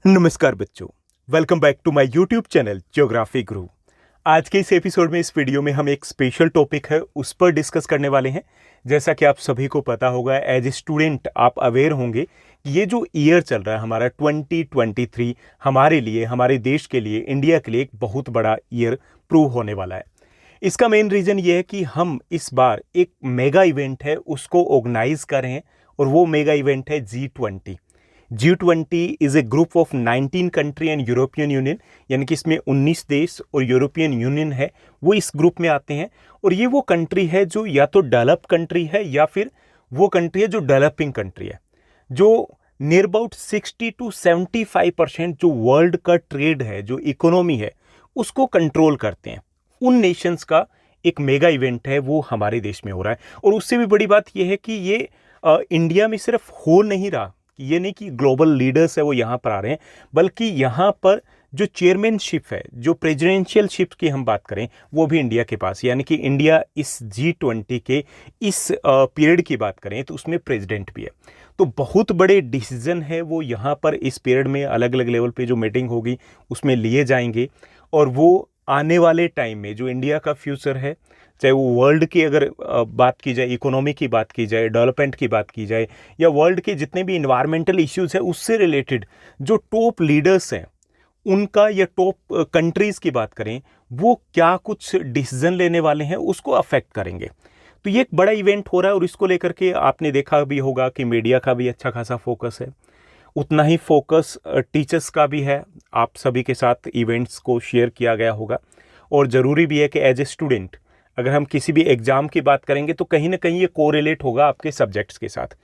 नमस्कार बच्चों, welcome back to my YouTube channel geography guru. आज के इस एपिसोड में, इस वीडियो में हम एक स्पेशल टॉपिक है उस पर डिस्कस करने वाले हैं। जैसा कि आप सभी को पता होगा, एज ए स्टूडेंट आप अवेयर होंगे कि ये जो ईयर चल रहा है हमारा 2023, हमारे लिए, हमारे देश के लिए, इंडिया के लिए एक बहुत बड़ा ईयर प्रूव होने वाला है। इसका मेन रीज़न ये है कि हम इस बार एक मेगा इवेंट है उसको ऑर्गेनाइज कर रहे हैं, और वो मेगा इवेंट है G20। G20 is a group of 19 country and European union, यानी कि इसमें 19 देश और यूरोपियन यूनियन है, वो इस ग्रुप में आते हैं। और ये वो कंट्री है जो या तो डेवलप कंट्री है या फिर वो कंट्री है जो डेवलपिंग कंट्री है, जो नियर अबाउट 60 to 75% जो वर्ल्ड का ट्रेड है, जो इकोनॉमी है, उसको कंट्रोल करते हैं। उन नेशंस का एक मेगा इवेंट है, वो हमारे देश में हो रहा है। और उससे भी बड़ी बात यह है कि ये इंडिया में सिर्फ हो नहीं रहा, ये नहीं कि ग्लोबल लीडर्स है वो यहाँ पर आ रहे हैं, बल्कि यहाँ पर जो चेयरमैनशिप है, जो प्रेसिडेंशियल शिप की हम बात करें, वो भी इंडिया के पास, यानी कि इंडिया इस G20 के इस पीरियड की बात करें तो उसमें प्रेसिडेंट भी है। तो बहुत बड़े डिसीजन है वो यहाँ पर इस पीरियड में अलग अलग लेवल पे जो मीटिंग होगी उसमें लिए जाएंगे। और वो आने वाले टाइम में जो इंडिया का फ्यूचर है, चाहे वो वर्ल्ड की अगर बात की जाए, इकोनॉमी की बात की जाए, डेवलपमेंट की बात की जाए, या वर्ल्ड के जितने भी इन्वायरमेंटल इश्यूज हैं उससे रिलेटेड जो टॉप लीडर्स हैं उनका, या टॉप कंट्रीज़ की बात करें, वो क्या कुछ डिसीजन लेने वाले हैं उसको अफेक्ट करेंगे। तो ये एक बड़ा इवेंट हो रहा है, और इसको लेकर के आपने देखा भी होगा कि मीडिया का भी अच्छा खासा फोकस है। उतना ही फोकस टीचर्स का भी है, आप सभी के साथ इवेंट्स को शेयर किया गया होगा। और ज़रूरी भी है कि एज ए स्टूडेंट अगर हम किसी भी एग्ज़ाम की बात करेंगे तो कहीं ना कहीं ये कोरिलेट होगा आपके सब्जेक्ट्स के साथ,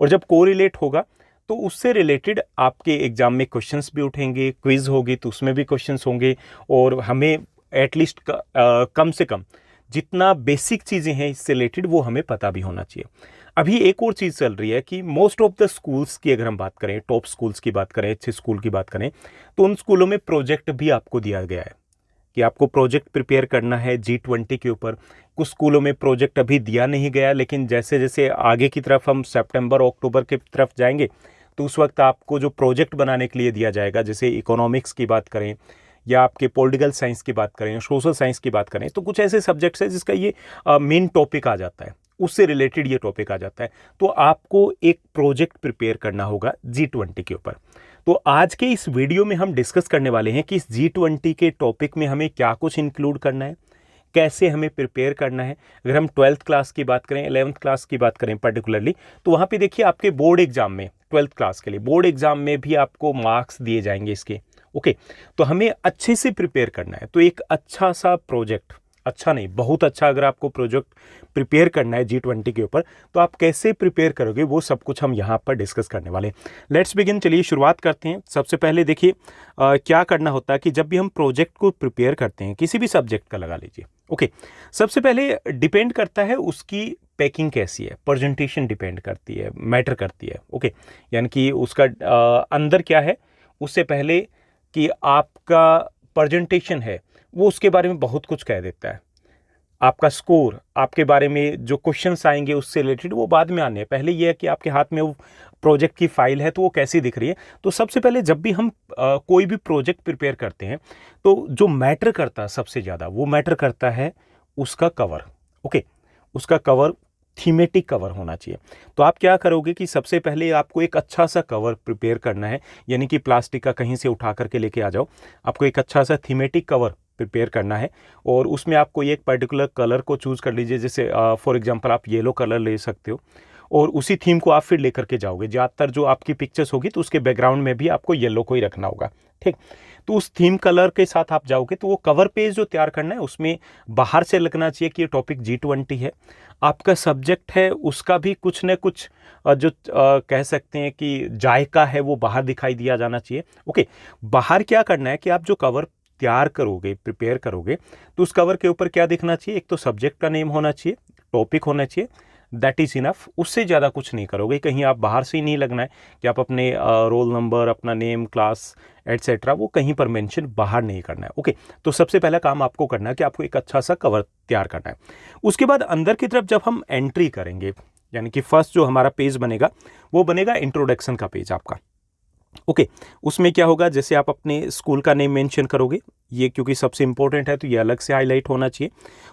और जब कोरिलेट होगा तो उससे रिलेटेड आपके एग्ज़ाम में क्वेश्चंस भी उठेंगे, क्विज़ होगी तो उसमें भी क्वेश्चंस होंगे, और हमें एटलीस्ट कम से कम जितना बेसिक चीज़ें हैं इससे रिलेटेड वो हमें पता भी होना चाहिए। अभी एक और चीज़ चल रही है कि मोस्ट ऑफ द स्कूल्स की अगर हम बात करें, टॉप स्कूल्स की बात करें, अच्छे स्कूल की बात करें, तो उन स्कूलों में प्रोजेक्ट भी आपको दिया गया है कि आपको प्रोजेक्ट प्रिपेयर करना है G20 के ऊपर। कुछ स्कूलों में प्रोजेक्ट अभी दिया नहीं गया, लेकिन जैसे जैसे आगे की तरफ हम सितंबर अक्टूबर की तरफ जाएंगे तो उस वक्त आपको जो प्रोजेक्ट बनाने के लिए दिया जाएगा, जैसे इकोनॉमिक्स की बात करें या आपके पॉलिटिकल साइंस की बात करें, सोशल साइंस की बात करें, तो कुछ ऐसे सब्जेक्ट्स हैं जिसका ये मेन टॉपिक आ जाता है, उससे रिलेटेड ये टॉपिक आ जाता है। तो आपको एक प्रोजेक्ट प्रिपेयर करना होगा G20 के ऊपर। तो आज के इस वीडियो में हम डिस्कस करने वाले हैं कि इस G20 के टॉपिक में हमें क्या कुछ इंक्लूड करना है, कैसे हमें प्रिपेयर करना है। अगर हम 12th क्लास की बात करें, 11th क्लास की बात करें पर्टिकुलरली, तो वहाँ पे देखिए आपके बोर्ड एग्जाम में, 12th क्लास के लिए बोर्ड एग्जाम में भी आपको मार्क्स दिए जाएंगे इसके। ओके, तो हमें अच्छे से प्रिपेयर करना है। तो एक अच्छा सा प्रोजेक्ट, अच्छा नहीं बहुत अच्छा, अगर आपको प्रोजेक्ट प्रिपेयर करना है G20 के ऊपर, तो आप कैसे प्रिपेयर करोगे वो सब कुछ हम यहाँ पर डिस्कस करने वाले हैं। लेट्स बिगिन, चलिए शुरुआत करते हैं। सबसे पहले देखिए क्या करना होता है कि जब भी हम प्रोजेक्ट को प्रिपेयर करते हैं, किसी भी सब्जेक्ट का लगा लीजिए, ओके, सबसे पहले डिपेंड करता है उसकी पैकिंग कैसी है, प्रेजेंटेशन डिपेंड करती है, मैटर करती है। ओके, यानी कि उसका अंदर क्या है, उससे पहले कि आपका प्रेजेंटेशन है वो उसके बारे में बहुत कुछ कह देता है। आपका स्कोर, आपके बारे में जो क्वेश्चंस आएंगे उससे रिलेटेड, वो बाद में आने हैं। पहले ये है कि आपके हाथ में वो प्रोजेक्ट की फाइल है तो वो कैसी दिख रही है। तो सबसे पहले जब भी हम कोई भी प्रोजेक्ट प्रिपेयर करते हैं तो जो मैटर करता है सबसे ज़्यादा, वो मैटर करता है उसका कवर। ओके, उसका कवर थीमेटिक कवर होना चाहिए। तो आप क्या करोगे कि सबसे पहले आपको एक अच्छा सा कवर प्रिपेयर करना है, यानी कि प्लास्टिक का कहीं से उठा करके लेके आ जाओ, आपको एक अच्छा सा थीमेटिक कवर प्रिपेयर करना है। और उसमें आपको एक पर्टिकुलर कलर को चूज़ कर लीजिए, जैसे फॉर एग्जांपल आप येलो कलर ले सकते हो, और उसी थीम को आप फिर लेकर के जाओगे। ज़्यादातर जो आपकी पिक्चर्स होगी तो उसके बैकग्राउंड में भी आपको येलो को ही रखना होगा, ठीक। तो उस थीम कलर के साथ आप जाओगे तो वो कवर पेज जो तैयार करना है उसमें बाहर से लगना चाहिए कि ये टॉपिक G20 है। आपका सब्जेक्ट है उसका भी कुछ न कुछ जो कह सकते हैं कि जायका है वो बाहर दिखाई दिया जाना चाहिए। ओके, बाहर क्या करना है कि आप जो कवर तैयार करोगे, प्रिपेयर करोगे, तो उस कवर के ऊपर क्या दिखना चाहिए, एक तो सब्जेक्ट का नेम होना चाहिए, टॉपिक होना चाहिए, दैट इज़ इनफ। उससे ज़्यादा कुछ नहीं करोगे, कहीं आप बाहर से ही नहीं लगना है कि आप अपने रोल नंबर, अपना नेम, क्लास एटसेट्रा वो कहीं पर मेंशन बाहर नहीं करना है। ओके, तो सबसे पहला काम आपको करना है कि आपको एक अच्छा सा कवर तैयार करना है। उसके बाद अंदर की तरफ जब हम एंट्री करेंगे, यानी कि फर्स्ट जो हमारा पेज बनेगा वो बनेगा इंट्रोडक्शन का पेज आपका। ओके उसमें क्या होगा, जैसे आप अपने स्कूल का नेम मेंशन करोगे, ये क्योंकि सबसे इंपॉर्टेंट है तो ये अलग से हाईलाइट होना चाहिए।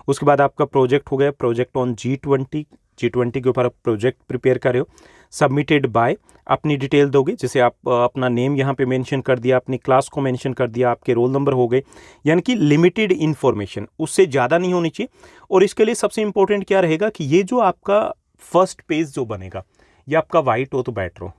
उसके बाद आपका प्रोजेक्ट हो गया, प्रोजेक्ट ऑन G20 के ऊपर आप प्रोजेक्ट प्रिपेयर कर रहे हो। सबमिटेड बाय, अपनी डिटेल दोगे, जैसे आप अपना नेम यहाँ पे मेंशन कर दिया, अपनी क्लास को मेंशन कर दिया, आपके रोल नंबर हो गए, यानी कि लिमिटेड इन्फॉर्मेशन, उससे ज़्यादा नहीं होनी चाहिए। और इसके लिए सबसे इंपॉर्टेंट क्या रहेगा कि ये जो आपका फर्स्ट पेज जो बनेगा ये आपका वाइट हो तो बेटर हो।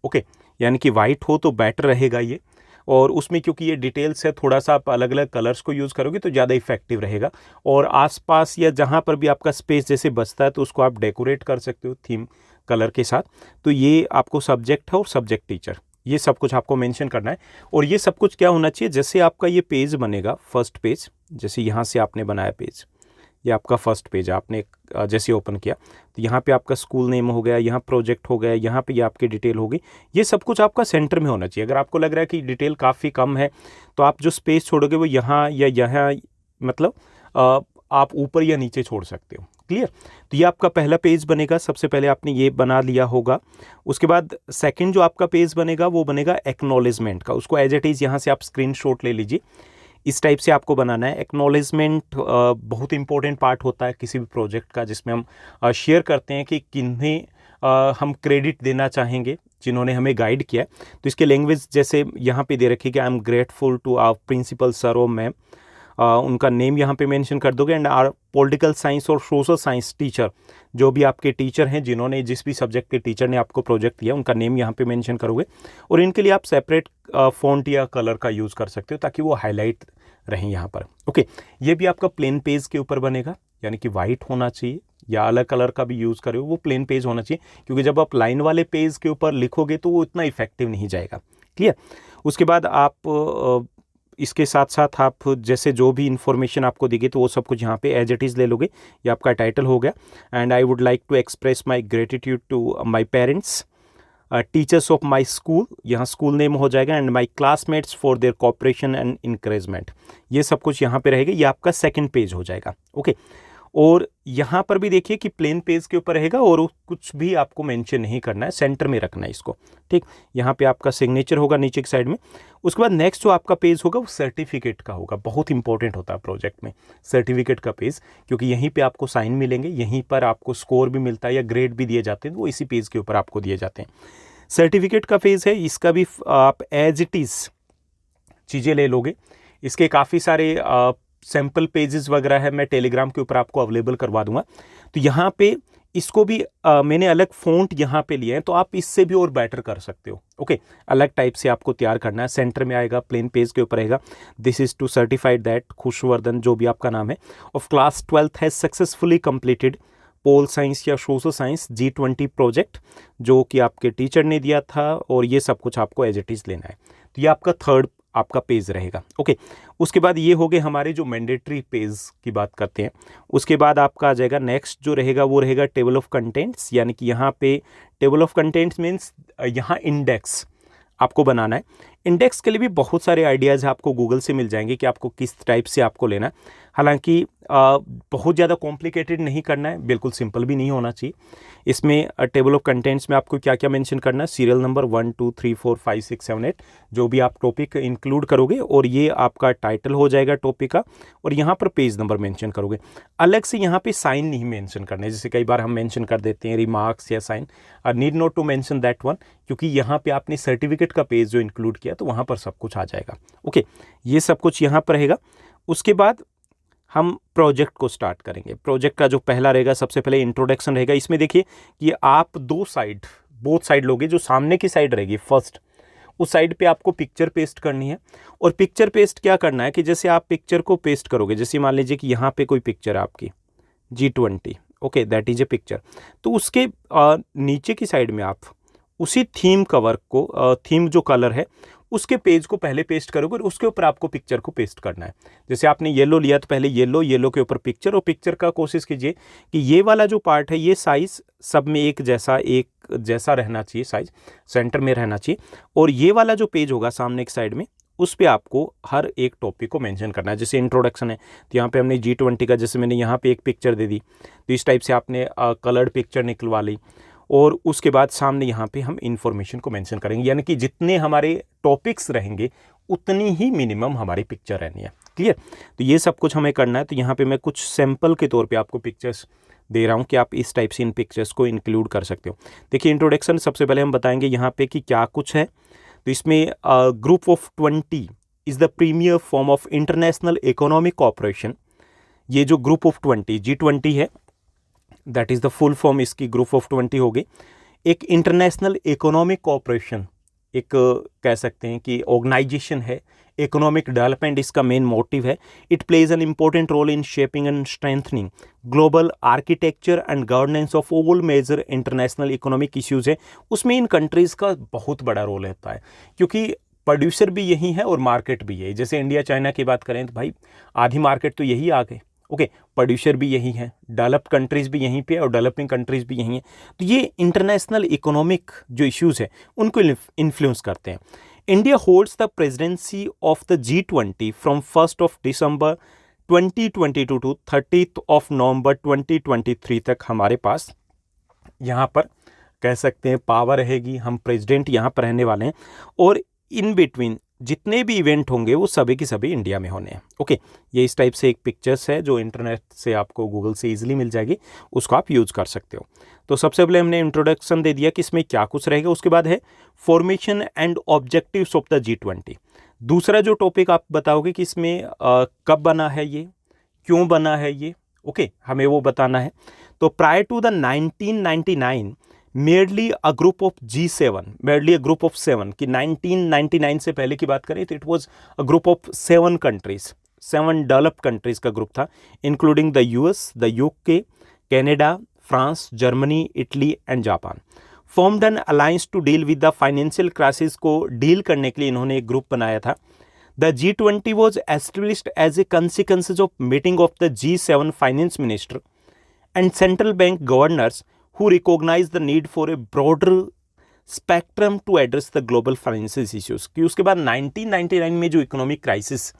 ओके यानी कि वाइट हो तो बेटर रहेगा ये, और उसमें क्योंकि ये डिटेल्स है थोड़ा सा आप अलग अलग कलर्स को यूज़ करोगे तो ज़्यादा इफेक्टिव रहेगा। और आसपास या जहाँ पर भी आपका स्पेस जैसे बचता है तो उसको आप डेकोरेट कर सकते हो थीम कलर के साथ। तो ये आपको सब्जेक्ट है और सब्जेक्ट टीचर, ये सब कुछ आपको मेंशन करना है। और ये सब कुछ क्या होना चाहिए, जैसे आपका ये पेज बनेगा फर्स्ट पेज, जैसे यहाँ से आपने बनाया पेज, ये आपका फर्स्ट पेज आपने जैसे ओपन किया तो यहाँ पे आपका स्कूल नेम हो गया, यहाँ प्रोजेक्ट हो गया, यहाँ पे ये आपकी डिटेल होगी, ये सब कुछ आपका सेंटर में होना चाहिए। अगर आपको लग रहा है कि डिटेल काफ़ी कम है तो आप जो स्पेस छोड़ोगे वो यहाँ या यहाँ, मतलब आप ऊपर या नीचे छोड़ सकते हो। क्लियर? तो ये आपका पहला पेज बनेगा, सबसे पहले आपने ये बना लिया होगा। उसके बाद सेकंड जो आपका पेज बनेगा वो बनेगा एक्नॉलेजमेंट का, उसको एज इट इज़ यहाँ से आप स्क्रीनशॉट ले लीजिए। इस टाइप से आपको बनाना है। एक्नॉलेजमेंट बहुत इंपॉर्टेंट पार्ट होता है किसी भी प्रोजेक्ट का, जिसमें हम शेयर करते हैं कि किन्हें हम क्रेडिट देना चाहेंगे जिन्होंने हमें गाइड किया। तो इसके लैंग्वेज जैसे यहाँ पे दे रखी है कि I am grateful to our principal sir और मैम, उनका नेम यहाँ पे मेंशन कर दोगे। एंड आर पॉलिटिकल साइंस और सोशल साइंस टीचर, जो भी आपके टीचर हैं जिन्होंने जिस भी सब्जेक्ट के टीचर ने आपको प्रोजेक्ट दिया उनका नेम यहाँ पे मेंशन करोगे। और इनके लिए आप सेपरेट फ़ॉन्ट या कलर का यूज़ कर सकते हो ताकि वो हाईलाइट रहें यहाँ पर। ओके ये भी आपका प्लेन पेज के ऊपर बनेगा, यानी कि वाइट होना चाहिए या अलग कलर का भी यूज़ करो, वो प्लेन पेज होना चाहिए, क्योंकि जब आप लाइन वाले पेज के ऊपर लिखोगे तो वो इतना इफेक्टिव नहीं जाएगा। क्लियर? उसके बाद आप इसके साथ साथ आप जैसे जो भी इन्फॉर्मेशन आपको देगी तो वो सब कुछ यहाँ पे एज इट इज़ ले लोगे। ये आपका टाइटल हो गया। And I would like to express my gratitude to my parents, teachers of my school, यहाँ स्कूल नेम हो जाएगा, and my classmates for their cooperation and encouragement, ये सब कुछ यहाँ पे रहेगा। ये आपका सेकंड पेज हो जाएगा। ओके और यहाँ पर भी देखिए कि प्लेन पेज के ऊपर रहेगा और कुछ भी आपको मेंशन नहीं करना है, सेंटर में रखना है इसको। ठीक, यहाँ पे आपका सिग्नेचर होगा नीचे की साइड में। उसके बाद नेक्स्ट जो आपका पेज होगा वो सर्टिफिकेट का होगा। बहुत इंपॉर्टेंट होता है प्रोजेक्ट में सर्टिफिकेट का पेज, क्योंकि यहीं पे आपको साइन मिलेंगे, यहीं पर आपको स्कोर भी मिलता है या ग्रेड भी दिए जाते हैं, वो इसी पेज के ऊपर आपको दिए जाते हैं। सर्टिफिकेट का पेज है, इसका भी आप एज इट इज़ चीज़ें ले लोगे। इसके काफ़ी सारे सैम्पल पेजेस वगैरह है, मैं टेलीग्राम के ऊपर आपको अवेलेबल करवा दूंगा। तो यहाँ पे इसको भी मैंने अलग फ़ॉन्ट यहाँ पे लिए हैं, तो आप इससे भी और बेटर कर सकते हो। ओके अलग टाइप से आपको तैयार करना है। सेंटर में आएगा, प्लेन पेज के ऊपर रहेगा, this is to certified that Khushvardhan, जो भी आपका नाम है, of class 12th has successfully completed pol science या सोशल साइंस G20 प्रोजेक्ट, जो कि आपके टीचर ने दिया था, और ये सब कुछ आपको एज इट इज़ लेना है। तो ये आपका थर्ड आपका पेज रहेगा। ओके उसके बाद ये हो गए हमारे जो मैंडेटरी पेज की बात करते हैं। उसके बाद आपका आ जाएगा नेक्स्ट जो रहेगा वो रहेगा टेबल ऑफ कंटेंट्स, यानी कि यहाँ पे टेबल ऑफ कंटेंट्स मीन्स यहाँ इंडेक्स आपको बनाना है। इंडेक्स के लिए भी बहुत सारे आइडियाज़ आपको गूगल से मिल जाएंगे कि आपको किस टाइप से आपको लेना है। हालांकि बहुत ज़्यादा कॉम्प्लिकेटेड नहीं करना है, बिल्कुल सिंपल भी नहीं होना चाहिए। इसमें टेबल ऑफ कंटेंट्स में आपको क्या क्या मेंशन करना है, सीरियल नंबर 1 2 3 4 5 6 7 8 जो भी आप टॉपिक इंक्लूड करोगे, और ये आपका टाइटल हो जाएगा टॉपिक का, और यहाँ पर पेज नंबर मेंशन करोगे। अलग से यहाँ पे साइन नहीं मेंशन करने, जैसे कई बार हम मेंशन कर देते हैं रिमार्क्स या sign, need not to mention that one, क्योंकि यहाँ पे आपने सर्टिफिकेट का पेज जो इंक्लूड किया तो वहाँ पर सब कुछ आ जाएगा। ओके ये सब कुछ यहाँ पर रहेगा। उसके बाद हम प्रोजेक्ट को स्टार्ट करेंगे। प्रोजेक्ट का जो पहला रहेगा, सबसे पहले इंट्रोडक्शन रहेगा। इसमें देखिए कि आप बोथ साइड लोगे, जो सामने की साइड रहेगी फर्स्ट, उस साइड पे आपको पिक्चर पेस्ट करनी है। और पिक्चर पेस्ट क्या करना है कि जैसे आप पिक्चर को पेस्ट करोगे, जैसे मान लीजिए कि यहाँ पे कोई पिक्चर है आपकी G20, okay that is a picture, तो उसके नीचे की साइड में आप उसी थीम कवर को, थीम जो कलर है उसके पेज को पहले पेस्ट करोगे, और उसके ऊपर आपको पिक्चर को पेस्ट करना है। जैसे आपने येलो लिया तो पहले येलो के ऊपर पिक्चर, और पिक्चर का कोशिश कीजिए कि ये वाला जो पार्ट है ये साइज़ सब में एक जैसा रहना चाहिए, साइज सेंटर में रहना चाहिए। और ये वाला जो पेज होगा सामने की साइड में, उस पे आपको हर एक टॉपिक को मेंशन करना है। जैसे इंट्रोडक्शन है तो यहाँ पे हमने G20 का, जैसे मैंने यहाँ पे एक पिक्चर दे दी, तो इस टाइप से आपने कलर्ड पिक्चर निकलवा ली। और उसके बाद सामने यहाँ पे हम इंफॉर्मेशन को मेंशन करेंगे, यानी कि जितने हमारे टॉपिक्स रहेंगे उतनी ही मिनिमम हमारी पिक्चर रहनी है। क्लियर? तो ये सब कुछ हमें करना है। तो यहाँ पे मैं कुछ सैंपल के तौर पे आपको पिक्चर्स दे रहा हूँ कि आप इस टाइप से इन पिक्चर्स को इंक्लूड कर सकते हो। देखिए, इंट्रोडक्शन सबसे पहले हम बताएंगे यहाँ पे कि क्या कुछ है। तो इसमें group of 20 is the premier form of international economic cooperation. ये जो ग्रुप ऑफ 20 G20 है, that is the full form इसकी ग्रुप ऑफ 20 होगी। एक इंटरनेशनल इकोनॉमिक कॉपरेशन, एक कह सकते हैं कि ऑर्गेनाइजेशन है, इकोनॉमिक डेवलपमेंट इसका मेन मोटिव है। It plays an important role in shaping and strengthening global architecture and governance of all major international economic issues है, उसमें इन कंट्रीज़ का बहुत बड़ा रोल रहता है, क्योंकि प्रोड्यूसर भी यही है और मार्केट भी यही। जैसे इंडिया चाइना की बात करें तो भाई आधी मार्केट तो यही आ गए, ओके, प्रोड्यूसर भी यही है, डेवलप्ड कंट्रीज़ भी यहीं पे और डेवलपिंग कंट्रीज़ भी यहीं हैं। तो ये इंटरनेशनल इकोनॉमिक जो इश्यूज़ है उनको इन्फ्लुएंस करते हैं। India holds the presidency of the G20 from 1 December 2022 to 30 November 2023 तक हमारे पास यहाँ पर कह सकते हैं पावर रहेगी, हम प्रेसिडेंट यहाँ पर रहने वाले हैं, और इन बिटवीन जितने भी इवेंट होंगे वो सभी की सभी इंडिया में होने हैं। ओके, ये इस टाइप से एक पिक्चर्स है जो इंटरनेट से आपको गूगल से इजीली मिल जाएगी, उसको आप यूज़ कर सकते हो। तो सबसे पहले हमने इंट्रोडक्शन दे दिया कि इसमें क्या कुछ रहेगा। उसके बाद है formation and objectives of the G20। दूसरा जो टॉपिक आप बताओगे कि इसमें कब बना है ये, क्यों बना है ये, ओके, हमें वो बताना है। तो prior to the 1999 merely a group of G7, merely a group of 7, कि 1999 से पहले की बात करें तो it was a group of 7 countries, 7 developed countries का ग्रुप था, including the US, the UK, Canada, France, Germany, Italy and Japan. Formed an alliance to deal with the financial crisis को डील करने के लिए इन्होंने एक ग्रुप बनाया था। The G20 was established as a consequence of meeting of the G7 finance minister and central bank governors who recognize the need for a broader spectrum to address the global financial issues। कि उसके बाद 1999 में जो economic crisis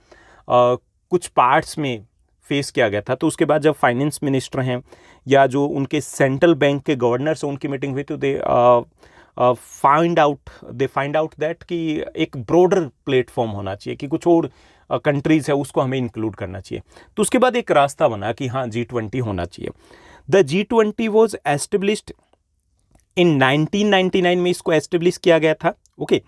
कुछ parts में face किया गया था, तो उसके बाद जब फाइनेंस मिनिस्टर हैं या जो उनके सेंट्रल बैंक के गवर्नर्स हैं उनकी मीटिंग हुई, तो दे फाइंड आउट दैट कि एक ब्रॉडर प्लेटफॉर्म होना चाहिए, कि कुछ और कंट्रीज़ है उसको हमें इंक्लूड करना चाहिए। तो उसके बाद एक रास्ता बना कि हाँ G20 होना चाहिए। The G20 was established in 1999 में इसको एस्टेब्लिश किया गया था, ओके।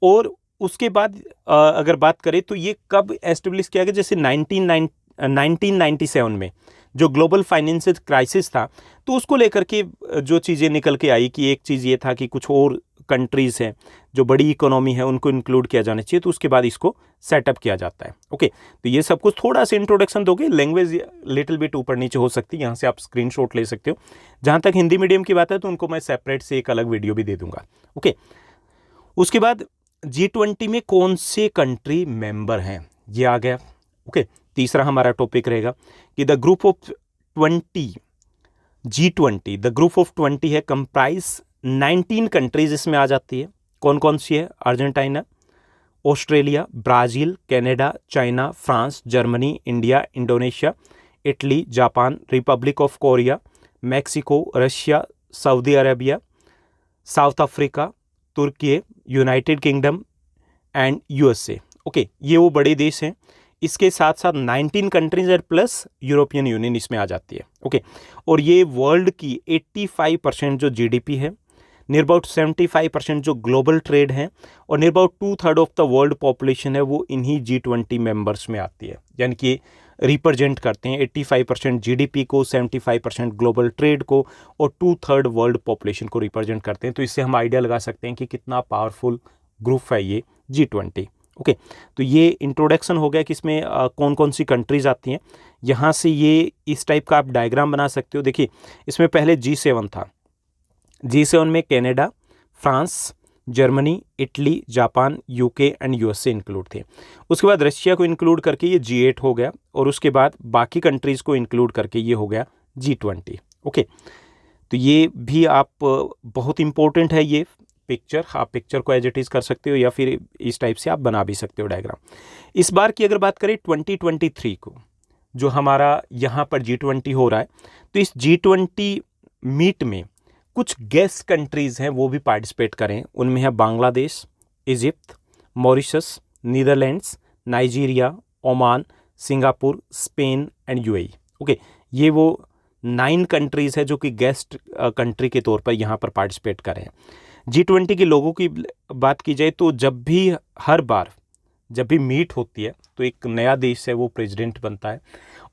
और उसके बाद अगर बात करें तो ये कब एस्टेब्लिश किया गया, जैसे 1997 में जो ग्लोबल फाइनेंशियल क्राइसिस था, तो उसको लेकर के जो चीज़ें निकल के आई कि एक चीज़ ये था कि कुछ और कंट्रीज़ हैं जो बड़ी इकोनॉमी है उनको इंक्लूड किया जाना चाहिए, तो उसके बाद इसको सेटअप किया जाता है, ओके। तो ये सब कुछ थोड़ा सा इंट्रोडक्शन दोगे, लैंग्वेज लिटिल बिट ऊपर नीचे हो सकती है, यहाँ से आप स्क्रीनशॉट ले सकते हो। जहाँ तक हिंदी मीडियम की बात है तो उनको मैं सेपरेट से एक अलग वीडियो भी दे दूंगा, ओके। उसके बाद G20 में कौन से कंट्री मेंबर हैं, ये आ गया, ओके। तीसरा हमारा टॉपिक रहेगा कि the group of 20 G20, the group of 20 है कंप्राइज 19 कंट्रीज इसमें आ जाती है। कौन कौन सी है? Argentina, Australia, Brazil, Canada, China, France, Germany, India, Indonesia, Italy, Japan, Republic of Korea, Mexico, Russia, Saudi Arabia, South Africa, Turkey, United Kingdom and USA, okay. ये वो बड़े देश हैं। इसके साथ साथ 19 कंट्रीज और प्लस यूरोपियन यूनियन इसमें आ जाती है, ओके। और ये वर्ल्ड की 85% जो GDP है, नियर अबाउट 75% जो ग्लोबल ट्रेड है, और near about 2/3 of the world population है वो इन्हीं G20 मेंबर्स में आती है, यानी कि रिप्रेजेंट करते हैं 85% GDP को, 75% ग्लोबल ट्रेड को, और 2/3 वर्ल्ड पॉपुलेशन को रिप्रेजेंट करते हैं। तो इससे हम आइडिया लगा सकते हैं कि कितना पावरफुल ग्रुप है ये G20, ओके। तो ये इंट्रोडक्शन हो गया कि इसमें कौन कौन सी कंट्रीज आती हैं। यहाँ से ये इस टाइप का आप डायग्राम बना सकते हो। देखिए, इसमें पहले G7 था। G7 में Canada, France, Germany, Italy, Japan, UK and USA include थे। उसके बाद रशिया को इंक्लूड करके ये G8 हो गया, और उसके बाद बाकी कंट्रीज़ को इंक्लूड करके ये हो गया G20, ओके। तो ये भी आप बहुत इंपॉर्टेंट है ये पिक्चर, आप पिक्चर को एज इट इज़ कर सकते हो या फिर इस टाइप से आप बना भी सकते हो डायग्राम। इस बार की अगर बात करें 2023 को, जो हमारा यहाँ पर G20 हो रहा है, तो इस G20 मीट में कुछ गेस्ट कंट्रीज़ हैं वो भी पार्टिसिपेट करें। उनमें है Bangladesh, Egypt, Mauritius, Netherlands, Nigeria, Oman, Singapore, Spain and UAE. Okay, ये वो 9 कंट्रीज़ है जो कि गेस्ट कंट्री के तौर पर यहाँ पर पार्टिसिपेट कर रहे हैं। G20 के लोगों की बात की जाए तो हर बार जब भी मीट होती है तो एक नया देश है वो प्रेसिडेंट बनता है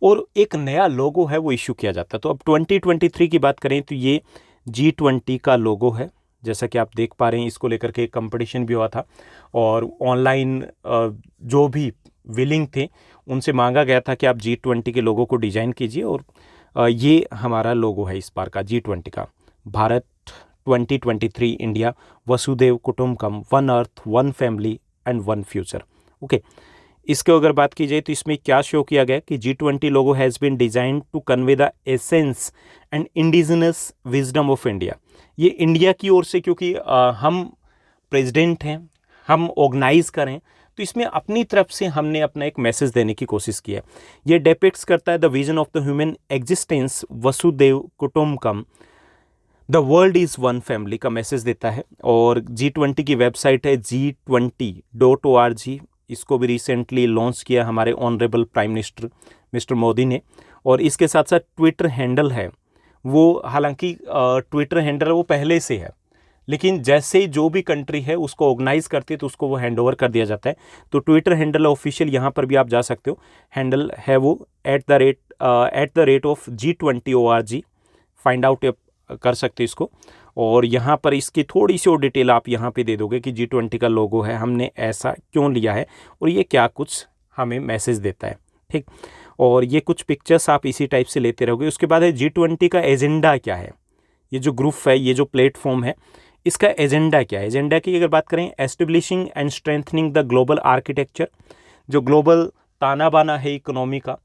और एक नया लोगो है वो इशू किया जाता है। तो अब 2023 की बात करें तो ये G20 का लोगो है, जैसा कि आप देख पा रहे हैं। इसको लेकर के एक कंपटीशन भी हुआ था और ऑनलाइन जो भी विलिंग थे उनसे मांगा गया था कि आप G20 के लोगो को डिज़ाइन कीजिए और ये हमारा लोगो है इस बार का G20 का। भारत 2023 इंडिया वसुदेव कुटुंबकम, one earth, one family and one future. Okay, इसके अगर बात की जाए तो इसमें क्या शो किया गया कि G20 logo has been designed to convey the essence and indigenous wisdom of India. ये इंडिया की ओर से, क्योंकि हम प्रेसिडेंट हैं, हम ऑर्गेनाइज करें, तो इसमें अपनी तरफ से हमने अपना एक मैसेज देने की कोशिश की है। ये डिपिक्ट्स करता है the vision of the human existence वसुदेव कुटुंबकम, the world is one family का मैसेज देता है। और G20 की वेबसाइट है G20.org। इसको भी रिसेंटली लॉन्च किया हमारे honourable prime minister mister Modi ने। और इसके साथ साथ ट्विटर हैंडल है वो, हालांकि ट्विटर हैंडल वो पहले से है, लेकिन जैसे जो भी कंट्री है उसको ऑर्गेनाइज करती है तो उसको वो हैंड ओवर कर दिया जाता है। तो ट्विटर हैंडल ऑफिशियल, यहाँ पर भी आप जा सकते हो, हैंडल है वो @the rate of G20.org। Find out कर सकते हो इसको। और यहाँ पर इसकी थोड़ी सी और डिटेल आप यहाँ पे दे दोगे कि G20 का लोगो है, हमने ऐसा क्यों लिया है और ये क्या कुछ हमें मैसेज देता है। ठीक, और ये कुछ पिक्चर्स आप इसी टाइप से लेते रहोगे। उसके बाद है G20 का एजेंडा क्या है। ये जो ग्रुप है, ये जो प्लेटफॉर्म है, इसका एजेंडा क्या है। एजेंडा की अगर बात करें, establishing and strengthening the global architecture, जो ग्लोबल ताना बाना है इकोनॉमी का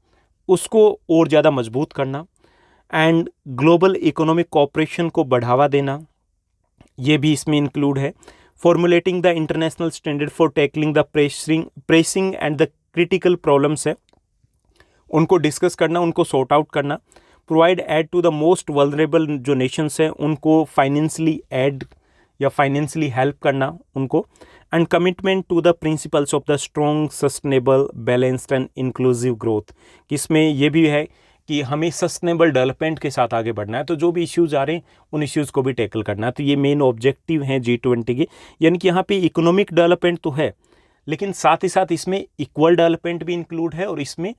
उसको और ज़्यादा मजबूत करना, एंड ग्लोबल इकोनॉमिक कोऑपरेशन को बढ़ावा देना, ये भी इसमें इंक्लूड है। Formulating the international standard for tackling the pressing and the critical problems है, उनको डिस्कस करना, उनको सॉर्ट आउट करना। Provide aid to the most vulnerable जो नेशंस हैं उनको फाइनेंशियली एड या फाइनेंशियली हेल्प करना उनको। And commitment to the principles of the strong sustainable balanced and inclusive growth, इसमें ये भी है कि हमें सस्टेनेबल डेवलपमेंट के साथ आगे बढ़ना है। तो जो भी इश्यूज़ आ रहे हैं उन इश्यूज़ को भी टैकल करना है। तो ये मेन ऑब्जेक्टिव हैं G20 के, यानी कि यहाँ पे इकोनॉमिक डेवलपमेंट तो है लेकिन साथ ही साथ इसमें इक्वल डेवलपमेंट भी इंक्लूड है और इसमें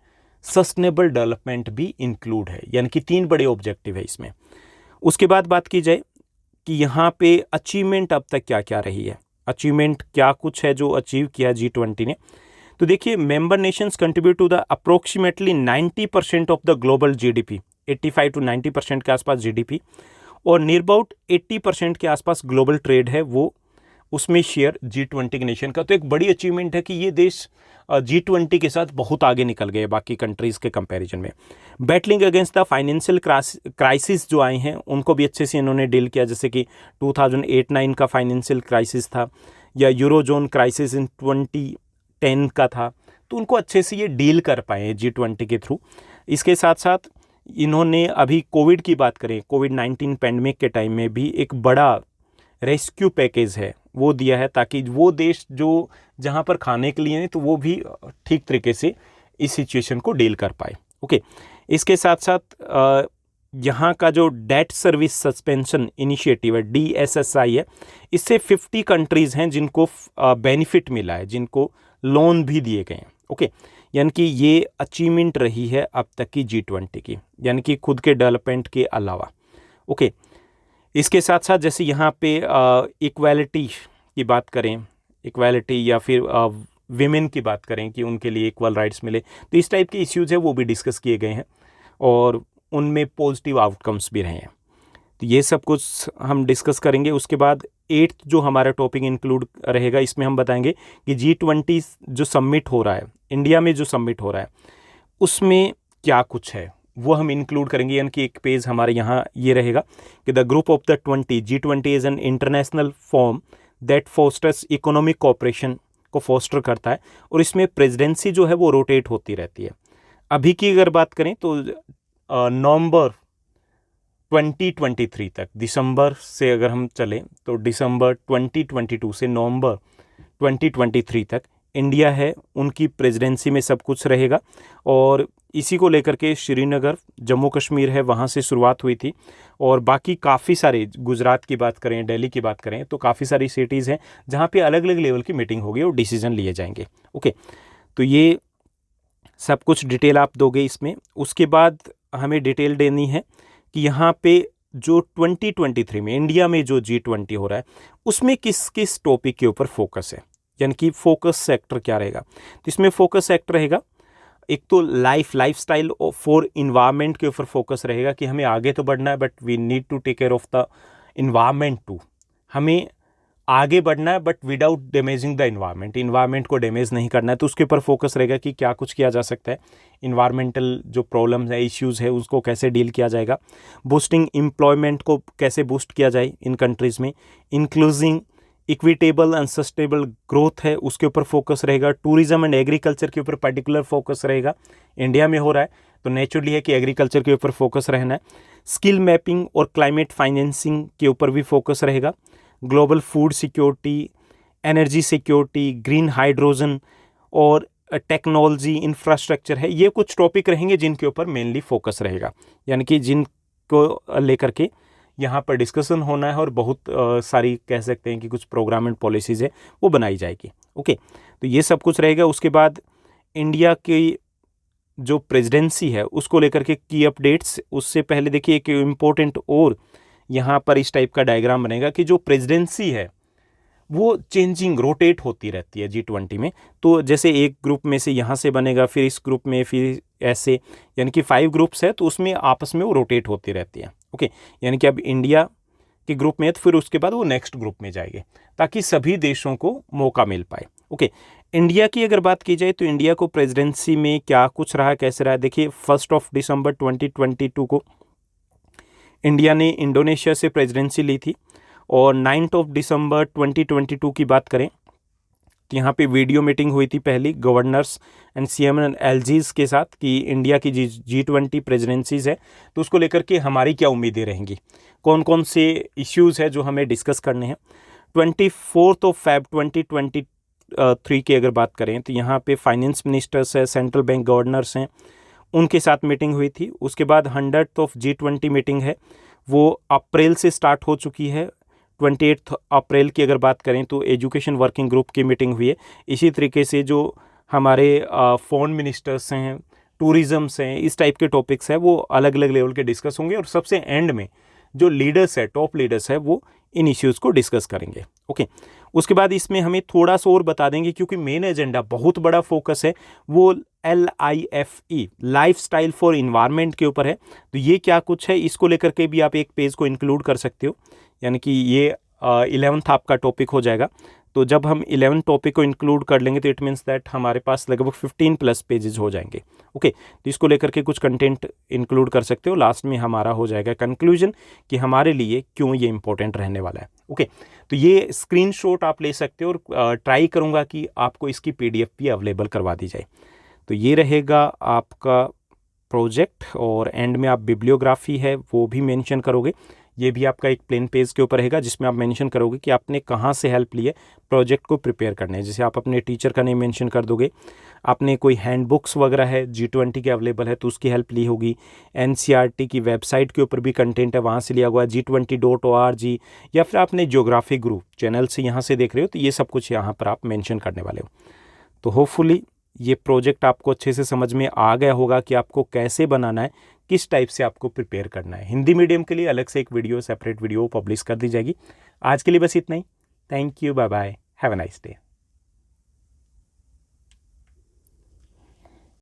सस्टेनेबल डेवलपमेंट भी इंक्लूड है, यानी कि 3 बड़े ऑब्जेक्टिव है इसमें। उसके बाद बात की जाए कि यहाँ पे अचीवमेंट अब तक क्या क्या रही है, अचीवमेंट क्या कुछ है जो अचीव किया G20 ने। तो देखिए, member nations contribute to the approximately 90% of the global GDP, 85 to 90% के आसपास GDP, और नियर अबाउट 80% के आसपास ग्लोबल ट्रेड है वो, उसमें शेयर G20 के नेशन का। तो एक बड़ी अचीवमेंट है कि ये देश G20 के साथ बहुत आगे निकल गए बाकी कंट्रीज़ के कंपैरिजन में। Battling against the financial crisis जो आए हैं उनको भी अच्छे से इन्होंने डील किया, जैसे कि 2008-9 का फाइनेंशियल क्राइसिस था या यूरोजोन क्राइसिस इन 2010 का था, तो उनको अच्छे से ये डील कर पाए G20 के थ्रू। इसके साथ साथ इन्होंने अभी कोविड की बात करें, कोविड-19 पैंडमिक के टाइम में भी एक बड़ा रेस्क्यू पैकेज है वो दिया है, ताकि वो देश जो जहाँ पर खाने के लिए नहीं तो वो भी ठीक तरीके से इस सिचुएशन को डील कर पाए। ओके, इसके साथ साथ यहाँ का जो डेट सर्विस सस्पेंशन इनिशिएटिव है DSSI है, इससे 50 कंट्रीज़ हैं जिनको बेनिफिट मिला है, जिनको लोन भी दिए गए हैं। ओके, यानी कि ये अचीवमेंट रही है अब तक की G20 की, यानी कि खुद के डेवलपमेंट के अलावा। ओके, इसके साथ साथ जैसे यहाँ पे इक्वालिटी की बात करें, इक्वालिटी या फिर विमेन की बात करें कि उनके लिए इक्वल राइट्स मिले, तो इस टाइप के इश्यूज़ है वो भी डिस्कस किए गए हैं और उनमें पॉजिटिव आउटकम्स भी रहे हैं। तो ये सब कुछ हम डिस्कस करेंगे। उसके बाद 8th जो हमारा टॉपिक इंक्लूड रहेगा, इसमें हम बताएंगे कि G20 जो सबमिट हो रहा है, इंडिया में जो सबमिट हो रहा है, उसमें क्या कुछ है वो हम इंक्लूड करेंगे। यानी कि एक पेज हमारे यहाँ ये रहेगा कि the group of the 20 G20 is an international form that fosters economic cooperation को फोस्टर करता है, और इसमें प्रेसिडेंसी जो है वो रोटेट होती रहती है। अभी की अगर बात करें तो नवंबर 2023 तक, दिसंबर से अगर हम चलें तो दिसंबर 2022 से नवंबर 2023 तक इंडिया है उनकी प्रेसिडेंसी में सब कुछ रहेगा। और इसी को लेकर के श्रीनगर जम्मू कश्मीर है वहाँ से शुरुआत हुई थी, और बाकी काफ़ी सारे, गुजरात की बात करें, दिल्ली की बात करें, तो काफ़ी सारी सिटीज़ हैं जहाँ पे अलग अलग लेवल की मीटिंग होगी और डिसीजन लिए जाएंगे। ओके, तो ये सब कुछ डिटेल आप दोगे इसमें। उसके बाद हमें डिटेल देनी है कि यहाँ पे जो 2023 में इंडिया में जो G20 हो रहा है उसमें किस किस टॉपिक के ऊपर फोकस है, यानी कि फोकस सेक्टर क्या रहेगा। तो इसमें फोकस सेक्टर रहेगा, एक तो लाइफस्टाइल फॉर इन्वायरमेंट के ऊपर फोकस रहेगा कि हमें आगे तो बढ़ना है but we need to take care of the environment too. हमें आगे बढ़ना है but without damaging the environment को डैमेज नहीं करना है, तो उसके ऊपर फोकस रहेगा कि क्या कुछ किया जा सकता है, इन्वायरमेंटल जो प्रॉब्लम्स है, इश्यूज़ है, उसको कैसे डील किया जाएगा, बूस्टिंग एम्प्लॉयमेंट को कैसे बूस्ट किया जाए इन कंट्रीज़ में, including equitable and sustainable growth है उसके ऊपर फोकस रहेगा, टूरिज्म एंड एग्रीकल्चर के ऊपर पर्टिकुलर फोकस रहेगा। इंडिया में हो रहा है तो नेचुरली है कि एग्रीकल्चर के ऊपर फोकस रहना है। स्किल मैपिंग और क्लाइमेट फाइनेंसिंग के ऊपर भी फोकस रहेगा। Global food security, energy security, green hydrogen और टेक्नोलॉजी इंफ्रास्ट्रक्चर है, ये कुछ टॉपिक रहेंगे जिनके ऊपर मेनली फोकस रहेगा, यानी कि जिनको लेकर के यहाँ पर डिस्कशन होना है और बहुत सारी कह सकते हैं कि कुछ प्रोग्राम एंड पॉलिसीज़ है वो बनाई जाएगी। ओके, तो ये सब कुछ रहेगा। उसके बाद इंडिया की जो प्रेसिडेंसी है उसको लेकर के की अपडेट्स, उससे पहले देखिए एक इम्पोर्टेंट और यहाँ पर इस टाइप का डायग्राम बनेगा कि जो प्रेसिडेंसी है वो चेंजिंग, रोटेट होती रहती है G20 में। तो जैसे एक ग्रुप में से यहाँ से बनेगा, फिर इस ग्रुप में, फिर ऐसे, यानी कि 5 ग्रुप्स है तो उसमें आपस में वो रोटेट होती रहती है। ओके, यानी कि अब इंडिया के ग्रुप में है तो फिर उसके बाद वो नेक्स्ट ग्रुप में जाएंगे ताकि सभी देशों को मौका मिल पाए। ओके, इंडिया की अगर बात की जाए तो इंडिया को प्रेसिडेंसी में क्या कुछ रहा, कैसे रहा, देखिए 1 दिसंबर 2022 को इंडिया ने इंडोनेशिया से प्रेसिडेंसी ली थी, और 9 दिसंबर 2022 की बात करें तो यहाँ पे वीडियो मीटिंग हुई थी पहली governors and CM and LGs के साथ कि इंडिया की G20 प्रेसिडेंसीज है तो उसको लेकर के हमारी क्या उम्मीदें रहेंगी, कौन कौन से इश्यूज़ है जो हमें डिस्कस करने हैं। 24 February 2023 की अगर बात करें तो यहाँ पे फाइनेंस मिनिस्टर्स है, सेंट्रल बैंक गवर्नर्स हैं, उनके साथ मीटिंग हुई थी। उसके बाद 100th G20 मीटिंग है वो अप्रैल से स्टार्ट हो चुकी है। 28 अप्रैल की अगर बात करें तो एजुकेशन वर्किंग ग्रुप की मीटिंग हुई है। इसी तरीके से जो हमारे फॉरेन मिनिस्टर्स हैं, टूरिज़म्स हैं, इस टाइप के टॉपिक्स हैं वो अलग अलग लेवल के डिस्कस होंगे, और सबसे एंड में जो लीडर्स है, टॉप लीडर्स है, वो इन इश्यूज़ को डिस्कस करेंगे। ओके, उसके बाद इसमें हमें थोड़ा सा और बता देंगे क्योंकि मेन एजेंडा बहुत बड़ा फोकस है वो LIFE, लाइफस्टाइल फॉर इन्वायरमेंट के ऊपर है। तो ये क्या कुछ है इसको लेकर के भी आप एक पेज को इंक्लूड कर सकते हो, यानी कि ये 11th आपका टॉपिक हो जाएगा। तो जब हम 11 टॉपिक को इंक्लूड कर लेंगे तो इट मीन्स दैट हमारे पास लगभग 15+ पेजेस हो जाएंगे। ओके, तो इसको लेकर के कुछ कंटेंट इंक्लूड कर सकते हो। लास्ट में हमारा हो जाएगा कंक्लूजन कि हमारे लिए क्यों ये इंपॉर्टेंट रहने वाला है। ओके, तो ये स्क्रीनशॉट आप ले सकते हो और ट्राई करूँगा कि आपको इसकी PDF भी अवेलेबल करवा दी जाए। तो ये रहेगा आपका प्रोजेक्ट, और एंड में आप बिब्लियोग्राफी है वो भी मेंशन करोगे। ये भी आपका एक प्लेन पेज के ऊपर रहेगा जिसमें आप मेंशन करोगे कि आपने कहाँ से हेल्प ली है प्रोजेक्ट को प्रिपेयर करने। जैसे आप अपने टीचर का नेम मेंशन कर दोगे, आपने कोई हैंड बुक्स वगैरह है G20 के अवेलेबल है तो उसकी हेल्प ली होगी, NCERT की वेबसाइट के ऊपर भी कंटेंट है वहाँ से लिया हुआ, G20.org, या फिर आपने ज्योग्राफी ग्रुप चैनल से यहाँ से देख रहे हो तो ये सब कुछ यहाँ पर आप मेंशन करने वाले हो। तो होपफुली ये प्रोजेक्ट आपको अच्छे से समझ में आ गया होगा कि आपको कैसे बनाना है, किस टाइप से आपको प्रिपेयर करना है। हिंदी मीडियम के लिए अलग से एक वीडियो, सेपरेट वीडियो पब्लिश कर दी जाएगी। आज के लिए बस इतना ही। Thank you, bye bye, have a nice day.